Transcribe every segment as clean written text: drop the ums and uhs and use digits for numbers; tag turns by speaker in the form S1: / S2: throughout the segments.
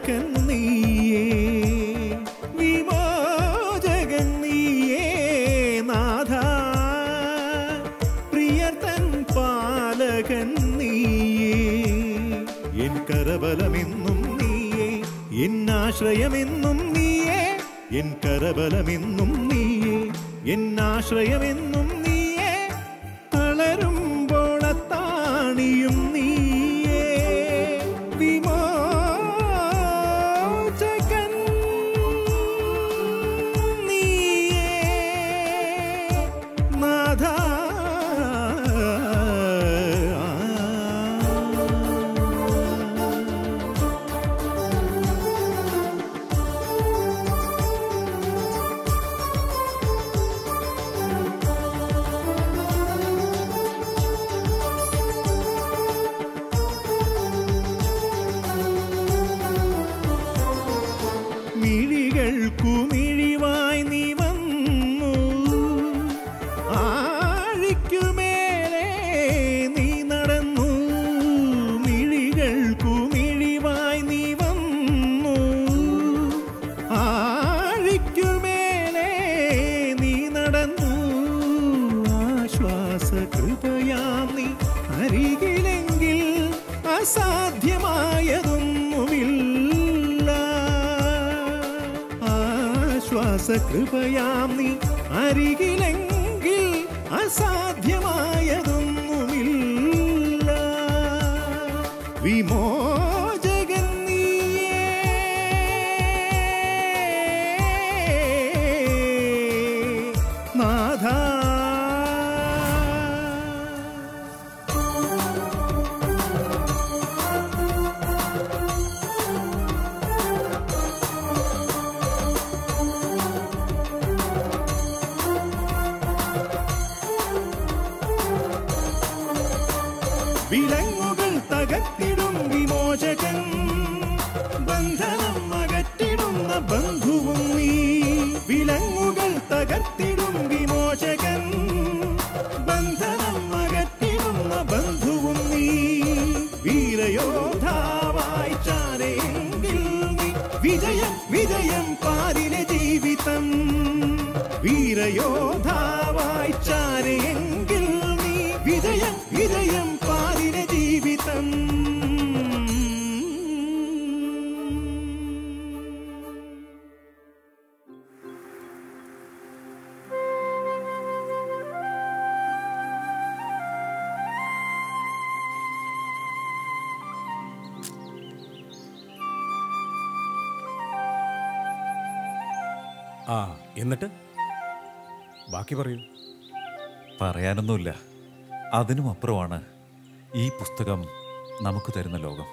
S1: പാലകൻ നീയേ, വിമോചകൻ നീയേ നാഥ, പ്രിയതൻ പാലകൻ നീയേ. എൻ കരബലമെന്നും നീയേ, എന്നാശ്രയമെന്നും നീയേ, എൻ കരബലമെന്നും നീയേ, എന്നാശ്രയമെന്നും നീയേ, തളരുമ്പോഴത്താണിയും നീയേ, വിമോചകൻ നീയേ നാഥ. മിഴികൾക്കുമിഴിവായി നീ വന്നു, ആഴിക്കുമേലെ നീ നടന്നു. മിഴികൾക്കുമിഴിവായി നീ വന്നു, ആഴിക്കുമേലെ നീ നടന്നു. ആശ്വാസകൃപയാം നീ അരികിലെങ്കിൽ അസാധ്യമായതൊന്നുമില്ല. ആശ്വാസകൃപയാം നീ അരികിലെങ്കിൽ അസാധ്യമായതൊന്നുമില്ല. വിമോചകൻ നീയേ നാഥ. വിലങ്ങുകൾ തകർത്തിടും വിമോചകൻ, ബന്ധനം അകറ്റിടുന്ന ബന്ധുവും നീ. വിലങ്ങുകൾ തകർത്തിടും വിമോചകൻ, ബന്ധനം അകറ്റിടുന്ന ബന്ധുവും നീ. വീരയോദ്ധാവായി ചാരയെങ്കിൽ നീ വിജയം വിജയം പാരിലെ ജീവിതം. വീരയോദ്ധാവായി ചാരയെങ്കിൽ നീ വിജയം വിജയം പാരിലെ ജീവിതം.
S2: ആ, എന്നിട്ട് ബാക്കി പറയൂ.
S3: പറയാനൊന്നുമില്ല. അതിനും അപ്പുറമാണ് ഈ പുസ്തകം നമുക്ക് തരുന്ന ലോകം.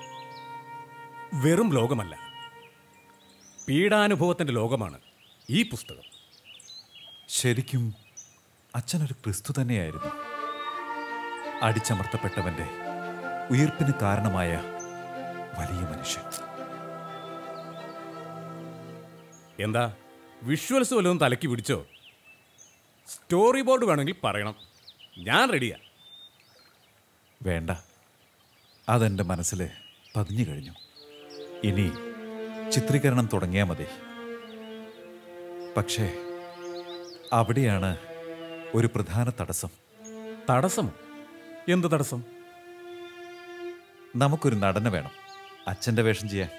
S2: വെറും ലോകമല്ല, പീഡാനുഭവത്തിൻ്റെ ലോകമാണ് ഈ പുസ്തകം.
S3: ശരിക്കും അച്ഛനൊരു ക്രിസ്തു തന്നെയായിരുന്നു. അടിച്ചമർത്തപ്പെട്ടവന്റെ ഉയർപ്പിന് കാരണമായ വലിയ മനുഷ്യൻ.
S2: എന്താ വിഷ്വൽസ് വല്ലതും തലയ്ക്ക് പിടിച്ചോ? സ്റ്റോറി ബോർഡ് വേണമെങ്കിൽ പറയണം, ഞാൻ റെഡിയാ.
S3: വേണ്ട, അതെൻ്റെ മനസ്സിൽ പതിഞ്ഞു കഴിഞ്ഞു. ഇനി ചിത്രീകരണം തുടങ്ങിയാൽ മതി. പക്ഷേ അവിടെയാണ് ഒരു പ്രധാന തടസ്സം.
S2: തടസ്സം? എന്ത് തടസ്സം?
S3: നമുക്കൊരു നടനെ വേണം അച്ഛൻ്റെ വേഷം ചെയ്യാൻ.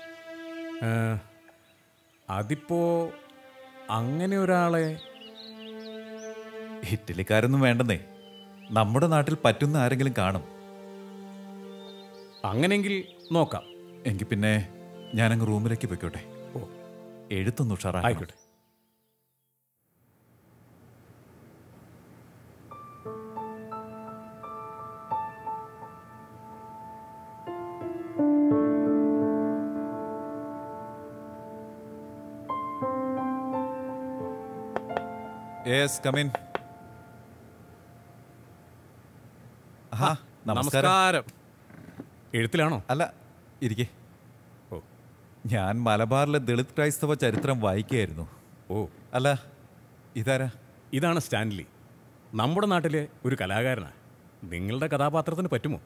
S2: അതിപ്പോ അങ്ങനെ ഒരാളെ
S3: ഇറ്റലിക്കാരൊന്നും വേണ്ടെന്നേ. നമ്മുടെ നാട്ടിൽ പറ്റുന്ന ആരെങ്കിലും കാണും.
S2: അങ്ങനെയെങ്കിൽ നോക്കാം.
S3: എങ്കിൽ പിന്നെ ഞാനങ്ങ് റൂമിലേക്ക് പോയിക്കോട്ടെ.
S2: ഓ,
S3: എഴുത്തൊന്ന് ഉഷാറായിക്കോട്ടെ.
S2: ആയിക്കോട്ടെ.
S3: Yes, come in.
S2: നമസ്കാരം. എഴുത്തിലാണോ?
S3: അല്ല, ഇരിക്കേ.
S2: ഓ,
S3: ഞാൻ മലബാറിലെ ദളിത് ക്രൈസ്തവ ചരിത്രം വായിക്കുകയായിരുന്നു.
S2: ഓ,
S3: അല്ല, ഇതാരാ?
S2: ഇതാണ് സ്റ്റാൻലി, നമ്മുടെ നാട്ടിലെ ഒരു കലാകാരനാണ്. നിങ്ങളുടെ കഥാപാത്രത്തിന് പറ്റുമോ?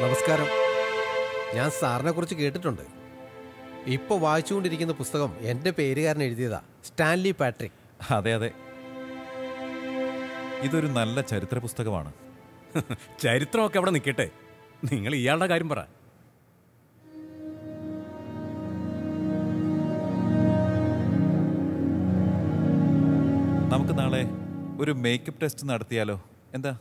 S4: നമസ്കാരം. ഞാൻ സാറിനെ കുറിച്ച് കേട്ടിട്ടുണ്ട്. ഇപ്പോൾ വായിച്ചുകൊണ്ടിരിക്കുന്ന പുസ്തകം എൻ്റെ പേരുകാരൻ എഴുതിയതാ, സ്റ്റാൻലി പാട്രിക്.
S3: അതെ അതെ, ഇതൊരു നല്ല ചരിത്ര പുസ്തകമാണ്.
S2: ചരിത്രമൊക്കെ അവിടെ നിൽക്കട്ടെ, നിങ്ങൾ ഇയാളുടെ കാര്യം പറ.
S3: നമുക്ക് നാളെ ഒരു മേക്കപ്പ് ടെസ്റ്റ് നടത്തിയാലോ? എന്താ?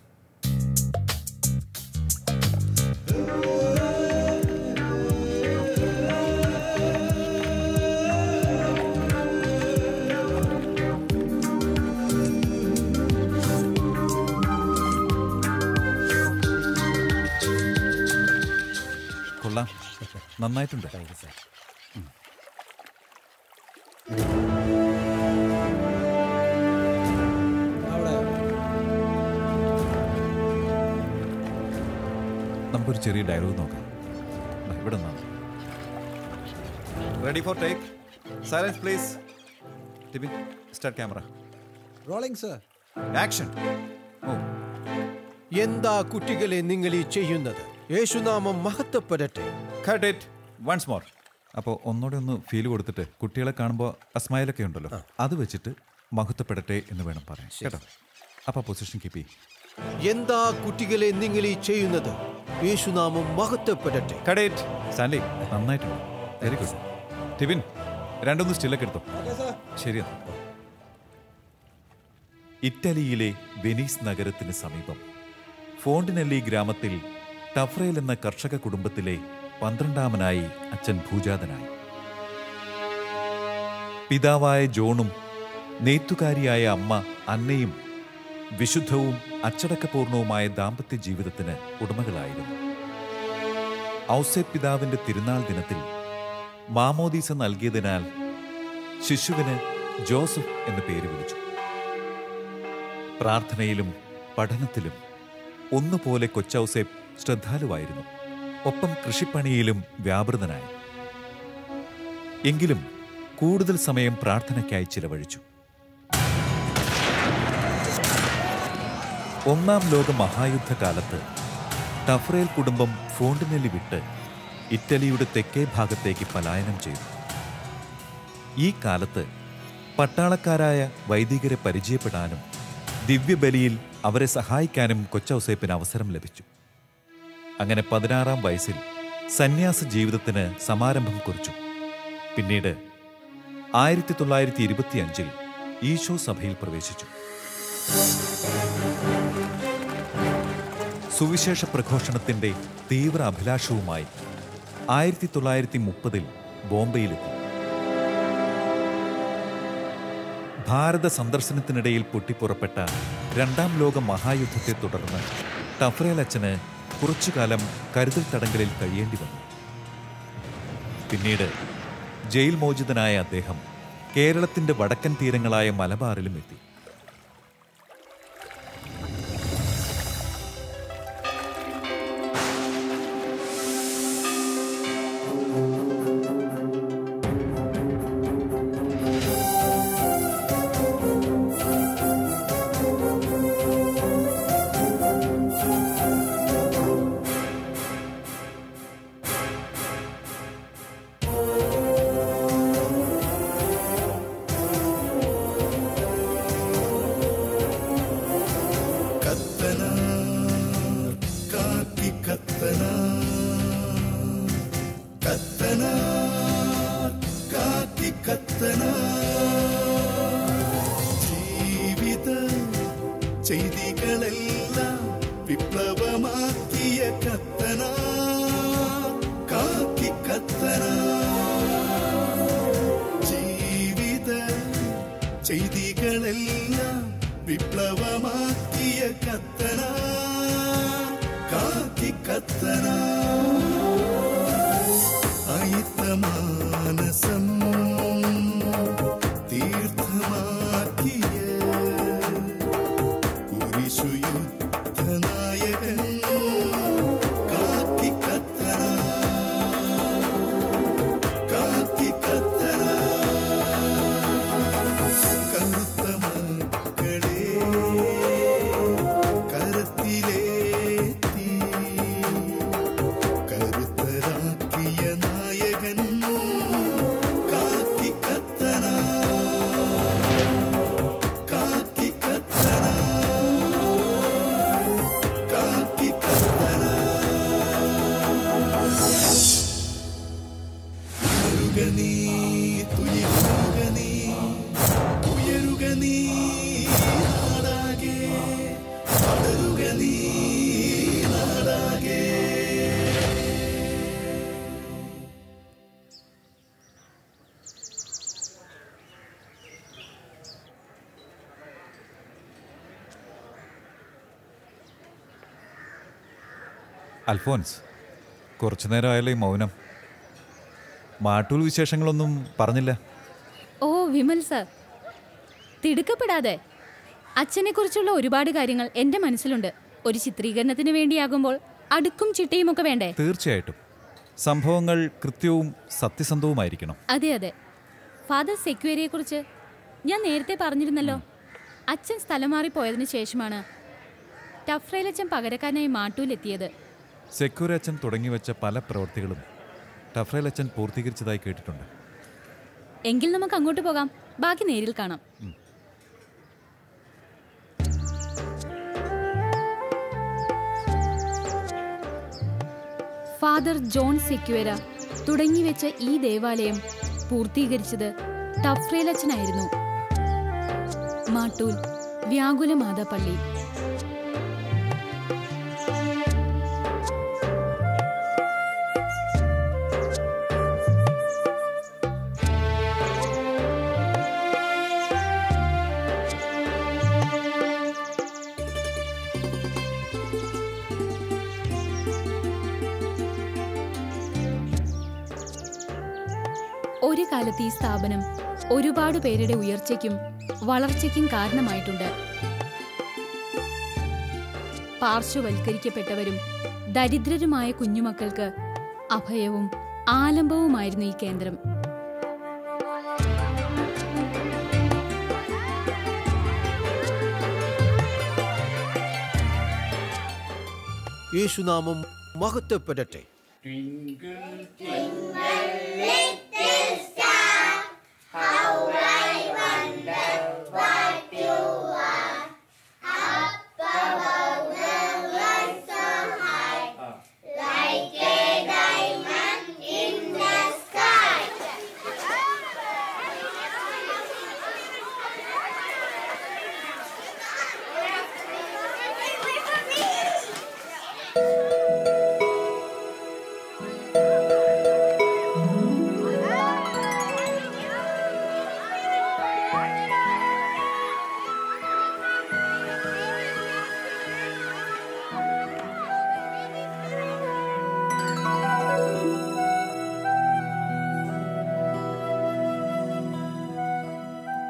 S3: കൊള്ളാം, നന്നായിട്ടുണ്ട്.
S4: Thank you sir.
S3: നമുക്കൊരു ചെറിയ ഡയലോഗ് നോക്കാം. ഇവിടെ നിന്നാണ്. Ready for take. Silence please. Tibin, start camera.
S4: Rolling sir.
S3: Action. ഓ,
S4: എന്താ കുട്ടികളെ നിങ്ങൾ ഈ ചെയ്യുന്നത്? യേശുനാമം മഹത്വപ്പെടട്ടെ.
S3: Cut it once more. അപ്പോൾ ഒന്നുകൂടെ ഒന്ന് ഫീൽ കൊടുത്തിട്ട് കുട്ടികളെ കാണുമ്പോൾ അസ്മൈലൊക്കെ ഉണ്ടല്ലോ, അത് വെച്ചിട്ട് മഹത്വപ്പെടട്ടെ എന്ന് വേണം പറയാൻ, കേട്ടോ? അപ്പോൾ പൊസിഷൻ കീപ്പ് ചെയ്യും.
S4: എന്താ കുട്ടികളെ നിങ്ങൾ ഈ ചെയ്യുന്നത്? യേശുനാമം മഹത്വപ്പെടട്ടെ.
S3: Cut it. സ്റ്റാൻലി, നന്നായിട്ടുണ്ട്. Very good. ടിബിൻ, രണ്ടൊന്ന് സ്റ്റില്ലൊക്കെ എടുത്തോ. ശരിയാ. ഇറ്റലിയിലെ വെനീസ് നഗരത്തിന് സമീപം ഫോണ്ടിനെല്ലി ഗ്രാമത്തിൽ ടഫ്രേൽ എന്ന കർഷക കുടുംബത്തിലെ 12ാമനായി അച്ഛൻ ഭൂജാതനായി. പിതാവായ ജോണും നെയ്ത്തുകാരിയായ അമ്മ അന്നയും വിശുദ്ധവും അച്ചടക്കപൂർണവുമായ ദാമ്പത്യ ജീവിതത്തിന് ഉടമകളായിരുന്നു. ഔസേപ്പ് പിതാവിന്റെ തിരുനാൾ ദിനത്തിൽ മാമോദീസ നൽകിയതിനാൽ ശിശുവിന് ജോസഫ് എന്ന് പേര് വിളിച്ചു. പ്രാർത്ഥനയിലും പഠനത്തിലും ഒന്നുപോലെ കൊച്ചൗസേപ്പ് ശ്രദ്ധാലുവായിരുന്നു. ഒപ്പം കൃഷിപ്പണിയിലും വ്യാപൃതനായി. എങ്കിലും കൂടുതൽ സമയം പ്രാർത്ഥനയ്ക്കായി ചിലവഴിച്ചു. ഒന്നാം ലോക മഹായുദ്ധകാലത്ത് ടഫ്രേൽ കുടുംബം ഫോണ്ടിനെല്ലി വിട്ട് ഇറ്റലിയുടെ തെക്കേ ഭാഗത്തേക്ക് പലായനം ചെയ്തു. ഈ കാലത്ത് പട്ടാളക്കാരായ വൈദികരെ പരിചയപ്പെടാനും ദിവ്യബലിയിൽ അവരെ സഹായിക്കാനും കൊച്ചൗസേപ്പിന് അവസരം ലഭിച്ചു. അങ്ങനെ 16ാം വയസ്സിൽ സന്യാസ ജീവിതത്തിന് സമാരംഭം കുറിച്ചു. പിന്നീട് 1925 ഈശോ സഭയിൽ പ്രവേശിച്ചു. സുവിശേഷ പ്രഘോഷണത്തിന്റെ തീവ്ര അഭിലാഷവുമായി 1930 ബോംബെയിലെത്തി. ഭാരത സന്ദർശനത്തിനിടയിൽ പൊട്ടിപ്പുറപ്പെട്ട 2ാം ലോക മഹായുദ്ധത്തെ തുടർന്ന് ടഫ്രേൽ അച്ഛന് കുറച്ചുകാലം കരുതൽ തടങ്കലിൽ കഴിയേണ്ടി വന്നു. പിന്നീട് ജയിൽ മോചിതനായ അദ്ദേഹം കേരളത്തിന്റെ വടക്കൻ തീരങ്ങളായ മലബാറിലും എത്തി.
S1: ജീവിത ചെയ്തികളെല്ലാം വിപ്ലവമാക്കിയ കത്തന കാക്കി കത്തന. ജീവിത ചെയ്തികളെല്ലാം വിപ്ലവമാക്കിയ കത്തന കാക്കി കത്തന. അയിത്തമാനസം തീർത്ഥമാക്കിയ കുരിശുയുദ്ധനായകൻ കാക്കി കത്തന കാക്കി കത്തന. കറുത്ത മക്കളെ കരത്തി
S3: അൽഫോൻസ്, കുറച്ചു നേരമായല്ലോ ഈ മൗനം. മാട്ടൂൽ വിശേഷങ്ങളൊന്നും പറഞ്ഞില്ല.
S5: ഓ വിമൽ സർ, തിടുക്കപ്പെടാതെ. അച്ഛനെക്കുറിച്ചുള്ള ഒരുപാട് കാര്യങ്ങൾ എൻ്റെ മനസ്സിലുണ്ട്. ഒരു ചിത്രീകരണത്തിന് വേണ്ടിയാകുമ്പോൾ അടുക്കും ചിട്ടയും ഒക്കെ വേണ്ടേ?
S3: തീർച്ചയായിട്ടും സംഭവങ്ങൾ കൃത്യവും സത്യസന്ധവുമായിരിക്കണം.
S5: അതെ അതെ. ഫാദർ സെക്വേരിയെക്കുറിച്ച് ഞാൻ നേരത്തെ പറഞ്ഞിരുന്നല്ലോ. അച്ഛൻ സ്ഥലം മാറിപ്പോയതിനു ശേഷമാണ് ടഫ്രേലച്ചൻ പകരക്കാരനായി മാട്ടൂലെത്തിയത്.
S3: സെക്യൂരി അച്ഛൻ തുടങ്ങിവെച്ച പല പ്രവൃത്തികളും ടഫ്രേൽ അച്ഛൻ പൂർത്തീകരിച്ചതായി കേട്ടിട്ടുണ്ട്.
S5: എങ്കിൽ നമുക്ക് അങ്ങോട്ട് പോകാം. ബാക്കി നേരിൽ കാണാം. ഫാദർ ജോൺ സെക്വേര തുടങ്ങിവെച്ച ഈ ദേവാലയം പൂർത്തീകരിച്ചത് ടഫ്രേലച്ചനായിരുന്നു. മാട്ടൂൽ വ്യാകുലമാതാ പള്ളി. ഒരു കാലത്ത് ഈ സ്ഥാപനം ഒരുപാട് പേരുടെ ഉയർച്ചയ്ക്കും വളർച്ചയ്ക്കും കാരണമായിട്ടുണ്ട്. പാർശ്വവൽക്കരിക്കപ്പെട്ടവരും ദരിദ്രരുമായ കുഞ്ഞുമക്കൾക്ക് അഭയവും ആലംബവുമായിരുന്നു ഈ കേന്ദ്രം.
S4: യേശുനാമം മഹത്വപ്പെടട്ടെ.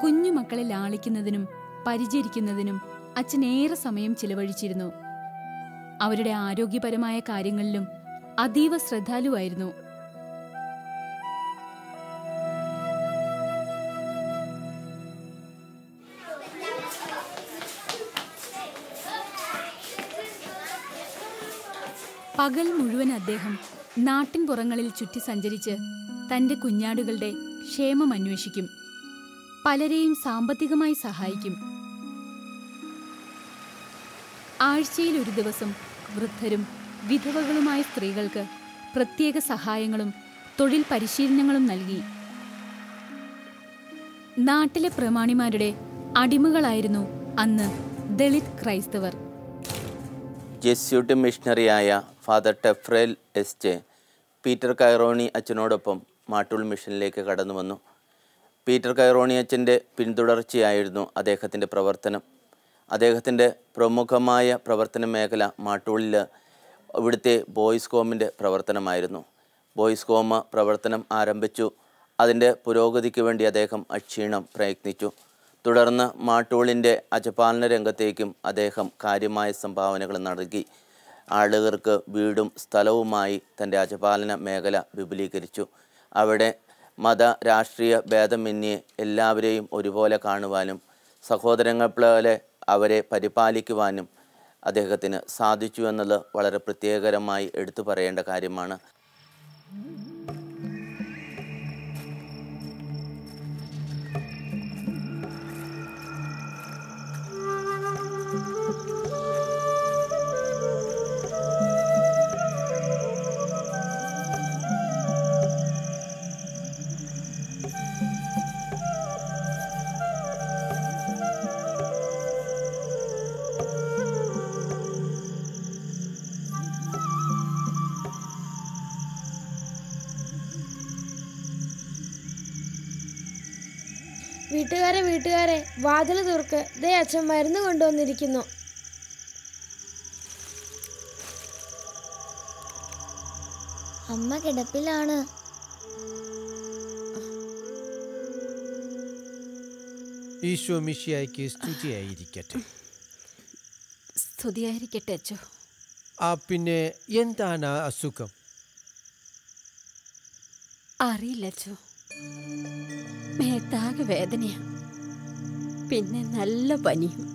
S5: കുഞ്ഞുമക്കളെ ലാളിക്കുന്നതിനും പരിചരിക്കുന്നതിനും അച്ഛൻ ഏറെ സമയം ചിലവഴിച്ചിരുന്നു. അവരുടെ ആരോഗ്യപരമായ കാര്യങ്ങളിലും അതീവ ശ്രദ്ധാലുവായിരുന്നു. പകൽ മുഴുവൻ അദ്ദേഹം നാട്ടിൻപുറങ്ങളിൽ ചുറ്റി സഞ്ചരിച്ച് തൻ്റെ കുഞ്ഞാടുകളുടെ ക്ഷേമം അന്വേഷിക്കും. പലരെയും സാമ്പത്തികമായി സഹായിക്കും. ആഴ്ചയിൽ ഒരു ദിവസം വൃദ്ധരും വിധവകളുമായ സ്ത്രീകൾക്ക് പ്രത്യേക സഹായങ്ങളും തൊഴിൽ പരിശീലനങ്ങളും നൽകി. നാട്ടിലെ പ്രമാണിമാരുടെ അടിമകളായിരുന്നു അന്ന് ദളിത് ക്രൈസ്തവർ.
S6: ജെസ്യൂട്ട് മിഷണറിയായ ഫാദർ ടെഫ്രേൽ എസ്. പീറ്റർ കൈറോണി അച്ഛനോടൊപ്പം മാട്ടൂൽ മിഷനിലേക്ക് കടന്നു വന്നു. പീറ്റർ കൈറോണി അച്ഛൻ്റെ പിന്തുടർച്ചയായിരുന്നു അദ്ദേഹത്തിൻ്റെ പ്രവർത്തനം. അദ്ദേഹത്തിൻ്റെ പ്രമുഖമായ പ്രവർത്തന മേഖല മാട്ടൂളിൽ ഇവിടുത്തെ ബോയ്സ് ഹോമിൻ്റെ പ്രവർത്തനമായിരുന്നു. ബോയ്സ് ഹോം പ്രവർത്തനം ആരംഭിച്ചു. അതിൻ്റെ പുരോഗതിക്ക് വേണ്ടി അദ്ദേഹം അക്ഷീണം പ്രയത്നിച്ചു. തുടർന്ന് മാട്ടൂളിൻ്റെ അജപാലന രംഗത്തേക്കും അദ്ദേഹം കാര്യമായ സംഭാവനകൾ നൽകി. ആളുകൾക്ക് വീടും സ്ഥലവുമായി തൻ്റെ അജപാലന മേഖല വിപുലീകരിച്ചു. അവിടെ മത രാഷ്ട്രീയ ഭേദമന്യേ എല്ലാവരെയും ഒരുപോലെ കാണുവാനും സഹോദരങ്ങൾ പോലെ അവരെ പരിപാലിക്കുവാനും അദ്ദേഹത്തിന് സാധിച്ചു എന്നത് വളരെ പ്രത്യേകരമായി എടുത്തു പറയേണ്ട കാര്യമാണ്.
S7: വീട്ടുകാരെ വാതിൽ തുറക്ക്, ദേ അച്ഛൻ മരുന്ന് കൊണ്ടുവന്നിരിക്കുന്നു. അമ്മ കിടപ്പിലാണ്.
S4: ഈശോ മിശിഹായ്ക്ക് സ്തുതിയായിരിക്കട്ടെ.
S5: സ്തുതിയായിരിക്കട്ടെ അച്ചോ.
S4: പിന്നെ എന്താണ് അസുഖം?
S5: അറിയില്ല അച്ചോ. മേത്താകെ വേദനയാ, പിന്നെ നല്ല പനിയും.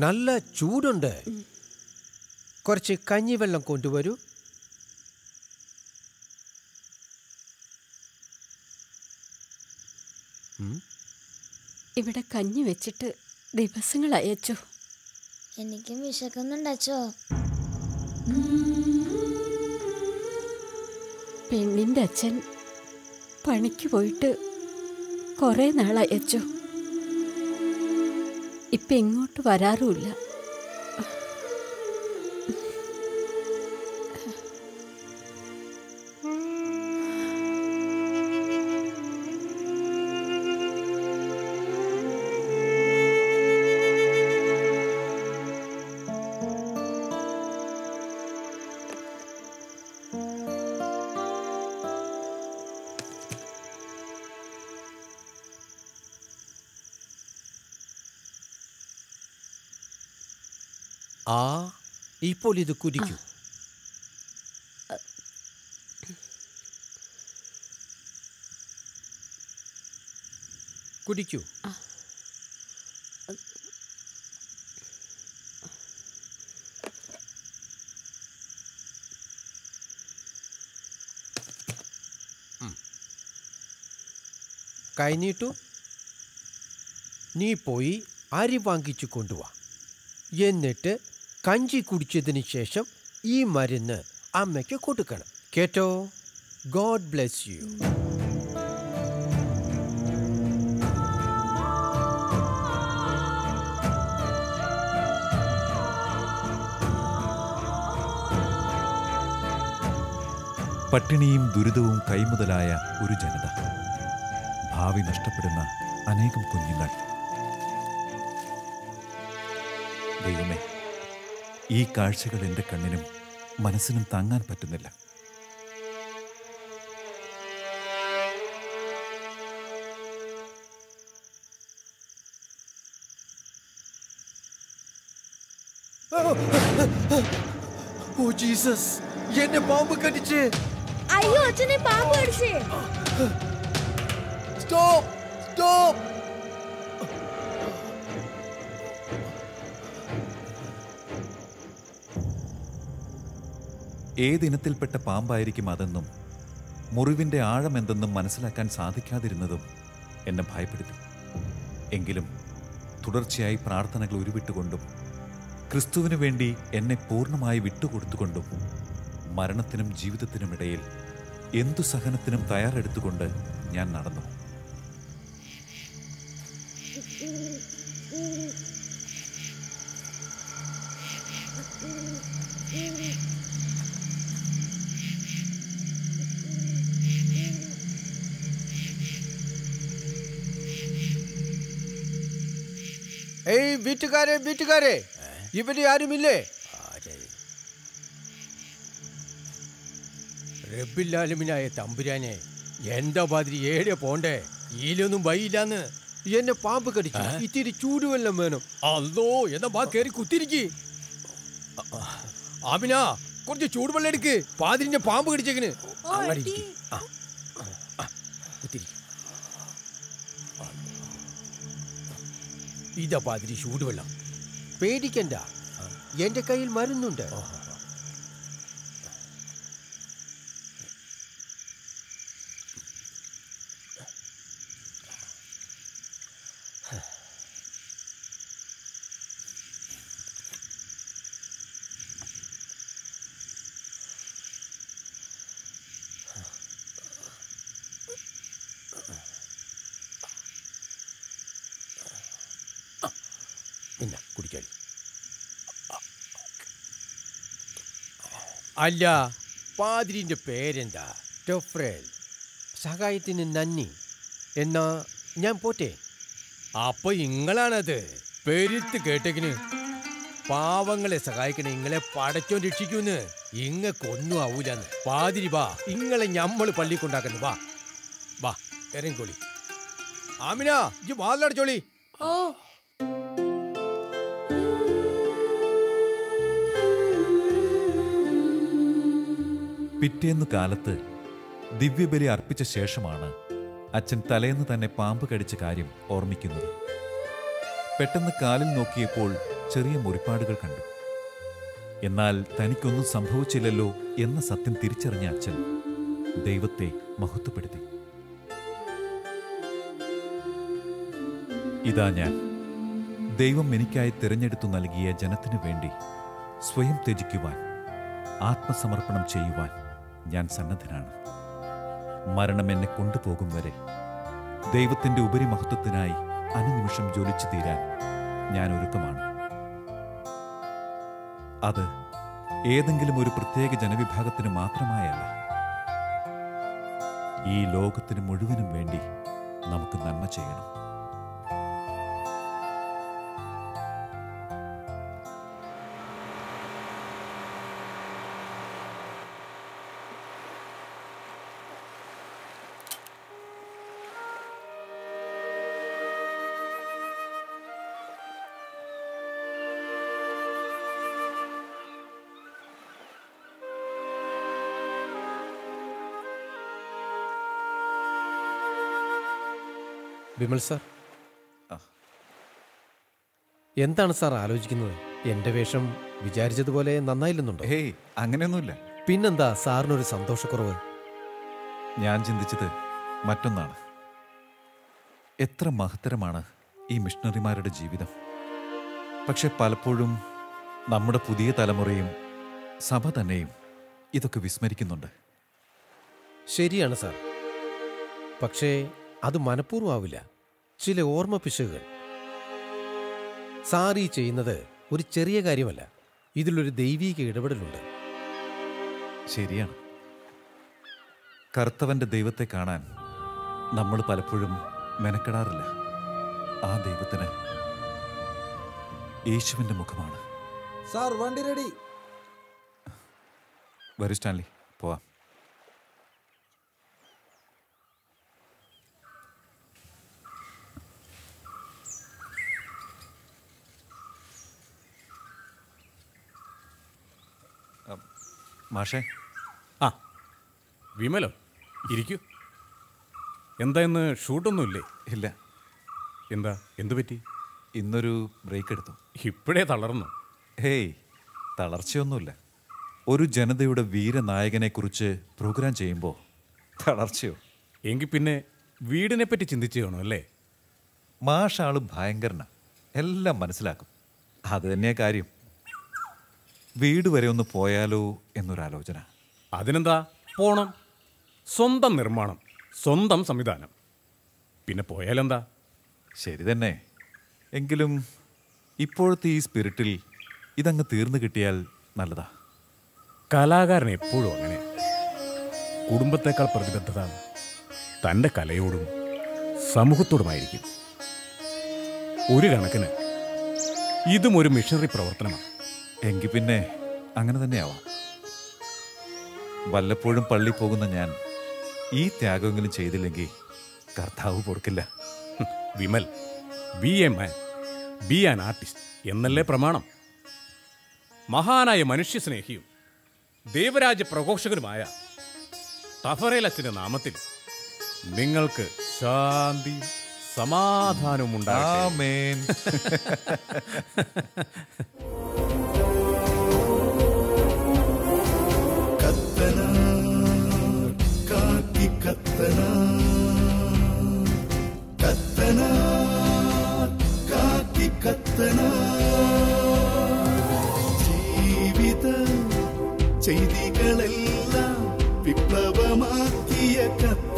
S4: നല്ല ചൂടുണ്ട്. കുറച്ച് കഞ്ഞിവെള്ളം കൊണ്ടുവരൂ.
S5: ഇവിടെ കഞ്ഞി വെച്ചിട്ട് ദിവസങ്ങളായി അച്ചോ.
S7: എനിക്കും വിശക്കുന്നുണ്ട് അച്ചോ.
S5: പെണ്ണിൻ്റെ അച്ഛൻ പണിക്ക് പോയിട്ട് കുറേ നാളായി അച്ചോ. ഇപ്പം ഇങ്ങോട്ട് വരാറുമില്ല.
S4: ഇപ്പോൾ ഇത് കുടിക്കൂ. കുടിക്കൂ. കൈനീട്ടു. നീ പോയി അരി വാങ്ങിച്ചു കൊണ്ടുവാ. എന്നിട്ട് കഞ്ചി കുടിച്ചതിന് ശേഷം ഈ മരുന്ന് അമ്മയ്ക്ക് കൊടുക്കണം. കേട്ടോ? God bless you.
S3: പട്ടിണിയും ദുരിതവും കൈമുതലായ ഒരു ജനത, ഭാവി നഷ്ടപ്പെടുന്ന അനേകം കുഞ്ഞുങ്ങൾ. ദൈവമേ, ഈ കാഴ്ചകൾ എൻ്റെ കണ്ണിനും മനസ്സിനും താങ്ങാൻ പറ്റുന്നില്ല.
S4: ഓ ജീസസ്, എന്നെ പാമ്പ് കടിച്ച്.
S7: അയ്യോ അച്ഛനെ പാമ്പ് കടിച്ചേ.
S4: Stop, stop.
S3: ഏതിനത്തിൽപ്പെട്ട പാമ്പായിരിക്കും അതെന്നും മുറിവിൻ്റെ ആഴമെന്തെന്നും മനസ്സിലാക്കാൻ സാധിക്കാതിരുന്നതും എന്നെ ഭയപ്പെടുത്തി. എങ്കിലും തുടർച്ചയായി പ്രാർത്ഥനകൾ ഉരുവിട്ടുകൊണ്ടും ക്രിസ്തുവിനു വേണ്ടി എന്നെ പൂർണ്ണമായി വിട്ടുകൊടുത്തുകൊണ്ടും മരണത്തിനും ജീവിതത്തിനുമിടയിൽ എന്തു സഹനത്തിനും തയ്യാറെടുത്തുകൊണ്ട് ഞാൻ നടന്നു.
S4: ഏയ് വീട്ടുകാരെ, വീട്ടുകാരെ, ഇവിടെ ആരുമില്ലേ? റബ്ബില്ലാലുമിനായ തമ്പുരാനെ, എന്താ പാതിരി ഏടെ പോണ്ടേ? ഈലൊന്നും വൈയില്ലാന്ന്. എന്നെ പാമ്പ് കടിച്ചു. ഇത്തിരി ചൂടുവെള്ളം വേണം. അല്ലോ, എന്നാ ബാ കേറി കുത്തിരിക്ക്. ആമിന, കുറച്ച് ചൂടുവെള്ളം എടുക്ക്. പാതിരിന്റെ പാമ്പ് കടിച്ചേക്കിന്. കുത്തിരിക്ക്. ഇതാ പാതിരി ചൂടുവെള്ളം. പേടിക്കണ്ട, എന്റെ കയ്യിൽ മരുന്നുണ്ട്. പിന്നെ കുടിക്കാൻ. അല്ല, പാതിരിന്റെ പേരെന്താ? ടെഫ്രേൽ. സഹായത്തിന് നന്ദി. എന്നാ ഞാൻ പോട്ടെ. അപ്പൊ ഇങ്ങളാണത്. പെരുത്ത് കേട്ടേക്കിന് പാവങ്ങളെ സഹായിക്കണ ഇങ്ങളെ പടച്ചോൻ രക്ഷിക്കൂന്ന്. ഇങ്ങക്കൊന്നും ആവൂലെന്ന്. പാതിരി വാ, ഇങ്ങളെ ഞമ്മള് പള്ളി കൊണ്ടാക്കുന്നു. വാ വാ ഇറങ്ങിക്കോളി. ആമിന ഇജ്ജ് വാതിലടച്ചോളി.
S3: പിറ്റേന്ന് കാലത്ത് ദിവ്യബലി അർപ്പിച്ച ശേഷമാണ് അച്ഛൻ തലേന്ന് തന്നെ പാമ്പ് കടിച്ച കാര്യം ഓർമ്മിക്കുന്നത്. പെട്ടെന്ന് കാലിൽ നോക്കിയപ്പോൾ ചെറിയ മുറിപ്പാടുകൾ കണ്ടു. എന്നാൽ തനിക്കൊന്നും സംഭവിച്ചില്ലല്ലോ എന്ന സത്യം തിരിച്ചറിഞ്ഞ അച്ഛൻ ദൈവത്തെ മഹത്വപ്പെടുത്തി. ഇതാ ഞാൻ ദൈവം എനിക്കായി തിരഞ്ഞെടുത്തു നൽകിയ ജനത്തിനു വേണ്ടി സ്വയം ത്യജിക്കുവാൻ, ആത്മസമർപ്പണം ചെയ്യുവാൻ ഞാൻ സന്നദ്ധനാണ്. മരണം എന്നെ കൊണ്ടുപോകും വരെ ദൈവത്തിൻ്റെ ഉപരിമഹത്വത്തിനായി അനുനിമിഷം ജ്വലിച്ചു തീരാൻ ഞാൻ ഒരുക്കമാണ്. അത് ഏതെങ്കിലും ഒരു പ്രത്യേക ജനവിഭാഗത്തിന് മാത്രമായല്ല, ഈ ലോകത്തിന് മുഴുവനും വേണ്ടി നമുക്ക് നന്മ ചെയ്യണം.
S4: വിമൽ സാർ, എന്താണ് സാർ ആലോചിക്കുന്നത്? എന്റെ വേഷം വിചാരിച്ചതുപോലെ നന്നായില്ലെന്നുണ്ടോ?
S3: ഹേയ്, അങ്ങനെയൊന്നുമില്ല.
S4: പിന്നെന്താ സാറിനൊരു സന്തോഷക്കുറവ്?
S3: ഞാൻ ചിന്തിച്ചത് മറ്റൊന്നാണ്. എത്ര മഹത്തരമാണ് ഈ മിഷണറിമാരുടെ ജീവിതം. പക്ഷെ പലപ്പോഴും നമ്മുടെ പുതിയ തലമുറയും സഭ തന്നെയും ഇതൊക്കെ വിസ്മരിക്കുന്നുണ്ട്.
S4: ശരിയാണ് സാർ, പക്ഷേ അത് മനഃപൂർവ്വമാവില്ല. ചില ഓർമ്മ പിശകുകൾ. സാർ ഈ ചെയ്യുന്നത് ഒരു ചെറിയ കാര്യമല്ല, ഇതിലൊരു ദൈവീക ഇടപെടലുണ്ട്.
S3: ശരിയാണ്. കർത്തവന്റെ ദൈവത്തെ കാണാൻ നമ്മൾ പലപ്പോഴും മെനക്കെടാറില്ല. ആ ദൈവത്തിന് യേശുവിൻ്റെ മുഖമാണ്.
S1: സാർ വണ്ടി റെഡി.
S3: വരൂ സ്റ്റാൻലി, പോവാം. മാഷേ.
S2: ആ വിമലോ, ഇരിക്കൂ. എന്താ ഇന്ന് ഷൂട്ടൊന്നുമില്ലേ?
S3: ഇല്ല.
S2: എന്താ, എന്തു പറ്റി?
S3: ഇന്നൊരു ബ്രേക്ക് എടുത്തു.
S2: ഇപ്പോഴേ തളർന്നു?
S3: ഹേയ്, തളർച്ചയൊന്നുമില്ല. ഒരു ജനതയുടെ വീരനായകനെക്കുറിച്ച് പ്രോഗ്രാം ചെയ്യുമ്പോൾ തളർച്ചയോ?
S2: എങ്കിൽ പിന്നെ വീടിനെ പറ്റി ചിന്തിച്ചു കാണും അല്ലേ?
S3: മാഷാള് ഭയങ്കരനാ, എല്ലാം മനസ്സിലാക്കും. അത് തന്നെയാ കാര്യം. വീട് വരെ ഒന്ന് പോയാലോ എന്നൊരാലോചന.
S2: അതിനെന്താ, പോണം. സ്വന്തം നിർമ്മാണം, സ്വന്തം സംവിധാനം, പിന്നെ പോയാലെന്താ?
S3: ശരി തന്നെ. എങ്കിലും ഇപ്പോഴത്തെ ഈ സ്പിരിറ്റിൽ ഇതങ്ങ് തീർന്നു കിട്ടിയാൽ നല്ലതാ.
S2: കലാകാരൻ എപ്പോഴും അങ്ങനെ. കുടുംബത്തേക്കാൾ പ്രതിബദ്ധത തൻ്റെ കലയോടും സമൂഹത്തോടുമായിരിക്കും. ഒരു കണക്കിന് ഇതും ഒരു മിഷണറി പ്രവർത്തനമാണ്.
S3: എങ്കിൽ പിന്നെ അങ്ങനെ തന്നെയാവാം. വല്ലപ്പോഴും പള്ളി പോകുന്ന ഞാൻ ഈ ത്യാഗമെങ്കിലും ചെയ്തില്ലെങ്കിൽ കർത്താവ് പൊറുക്കില്ല.
S2: Vimal, be a man, be an artist എന്നല്ലേ പ്രമാണം. മഹാനായ മനുഷ്യസ്നേഹിയും ദേവരാജ്യ പ്രഘോഷകനുമായ ടഫറേൽ അച്ഛൻ്റെ നാമത്തിൽ നിങ്ങൾക്ക് ശാന്തി സമാധാനവും ഉണ്ടാകട്ടെ.
S3: ആമേൻ.
S1: കത്തന കാക്കി കത്തന കത്തന കാക്കി കത്തന ജീവിത ചെയ്തികളെല്ലാം വിപ്ലവമാക്കിയ കത്തന